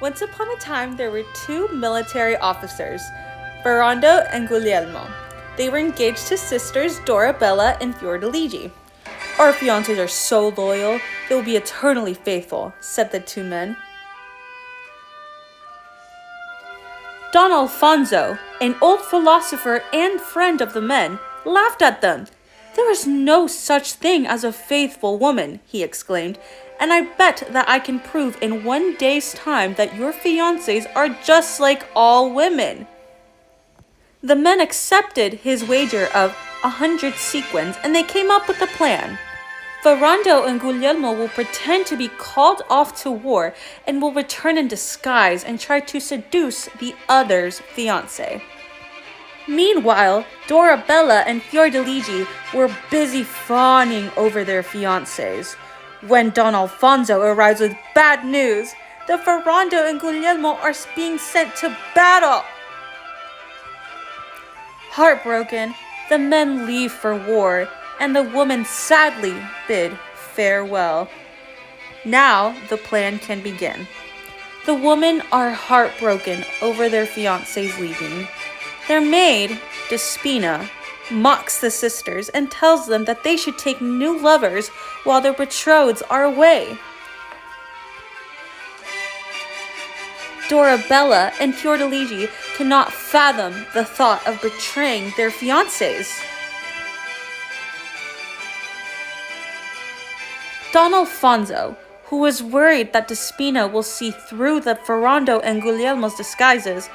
Once upon a time, there were two military officers, Ferrando and Guglielmo. They were engaged to sisters Dorabella and Fiordiligi. "Our fiancés are so loyal, they will be eternally faithful," said the two men. Don Alfonso, an old philosopher and friend of the men, laughed at them. "There is no such thing as a faithful woman," he exclaimed, "and I bet that I can prove in 1 day's time that your fiancés are just like all women." The men accepted his wager of 100 sequins, and they came up with a plan. Ferrando and Guglielmo will pretend to be called off to war and will return in disguise and try to seduce the other's fiancé. Meanwhile, Dorabella and Fiordiligi were busy fawning over their fiancés when Don Alfonso arrives with bad news that Ferrando and Guglielmo are being sent to battle. Heartbroken, the men leave for war, and the woman sadly bid farewell. Now the plan can begin. The women are heartbroken over their fiancés leaving. Their maid, Despina, mocks the sisters and tells them that they should take new lovers while their betrothed are away. Dorabella and Fiordiligi cannot fathom the thought of betraying their fiancés. Don Alfonso, who was worried that Despina will see through the Ferrando and Guglielmo's disguises,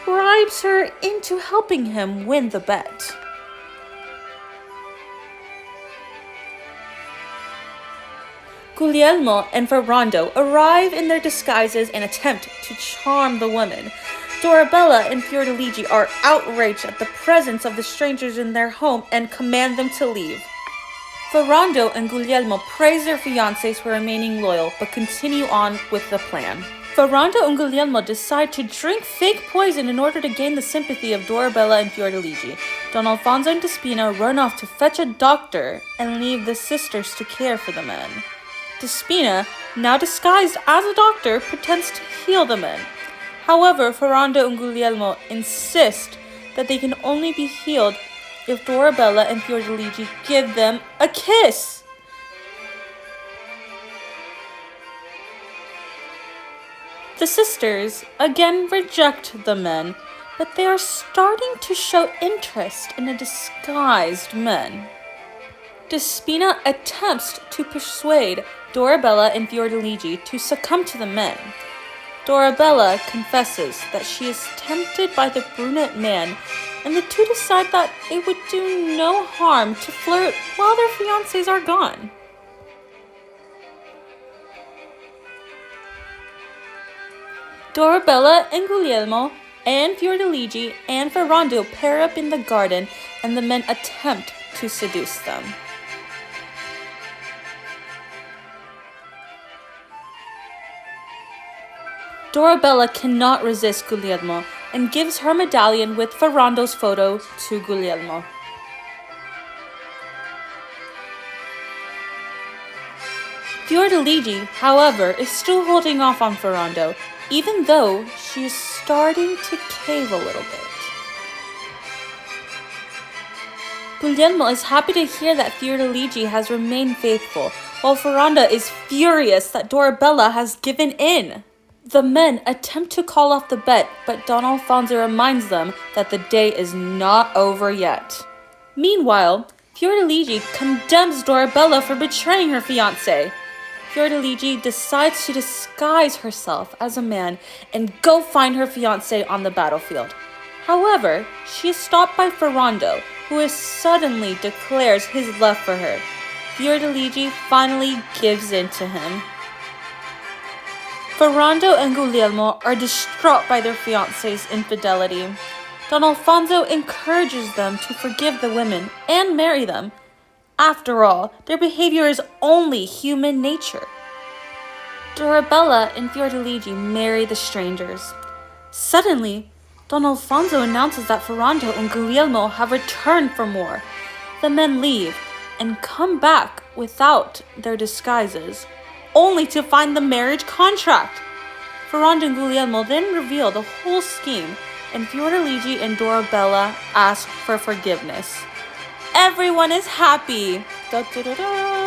bribes her into helping him win the bet. Guglielmo and Ferrando arrive in their disguises and attempt to charm the women. Dorabella and Fiordiligi are outraged at the presence of the strangers in their home and command them to leave. Ferrando and Guglielmo praise their fiancés for remaining loyal, but continue on with the plan. Ferrando and Guglielmo decide to drink fake poison in order to gain the sympathy of Dorabella and Fiordiligi. Don Alfonso and Despina run off to fetch a doctor and leave the sisters to care for the men. Despina, now disguised as a doctor, pretends to heal the men. However, Ferrando and Guglielmo insist that they can only be healed if Dorabella and Fiordiligi give them a kiss. The sisters again reject the men, but they are starting to show interest in a disguised man. Despina attempts to persuade Dorabella and Fiordiligi to succumb to the men. Dorabella confesses that she is tempted by the brunette man, and the two decide that it would do no harm to flirt while their fiancés are gone. Dorabella and Guglielmo and Fiordiligi and Ferrando pair up in the garden, and the men attempt to seduce them. Dorabella cannot resist Guglielmo and gives her medallion with Ferrando's photo to Guglielmo. Fiordiligi, however, is still holding off on Ferrando, even though she is starting to cave a little bit. Guglielmo is happy to hear that Fiordiligi has remained faithful, while Ferrando is furious that Dorabella has given in. The men attempt to call off the bet, but Don Alfonso reminds them that the day is not over yet. Meanwhile, Fiordiligi condemns Dorabella for betraying her fiancé. Fiordiligi decides to disguise herself as a man and go find her fiancé on the battlefield. However, she is stopped by Ferrando, who suddenly declares his love for her. Fiordiligi finally gives in to him. Ferrando and Guglielmo are distraught by their fiancé's infidelity. Don Alfonso encourages them to forgive the women and marry them. After all, their behavior is only human nature. Dorabella and Fiordiligi marry the strangers. Suddenly, Don Alfonso announces that Ferrando and Guglielmo have returned from war. The men leave and come back without their disguises, only to find the marriage contract. Ferrando and Guglielmo then reveal the whole scheme, and Fiordaligi and Dorabella ask for forgiveness. Everyone is happy. Da, da, da, da.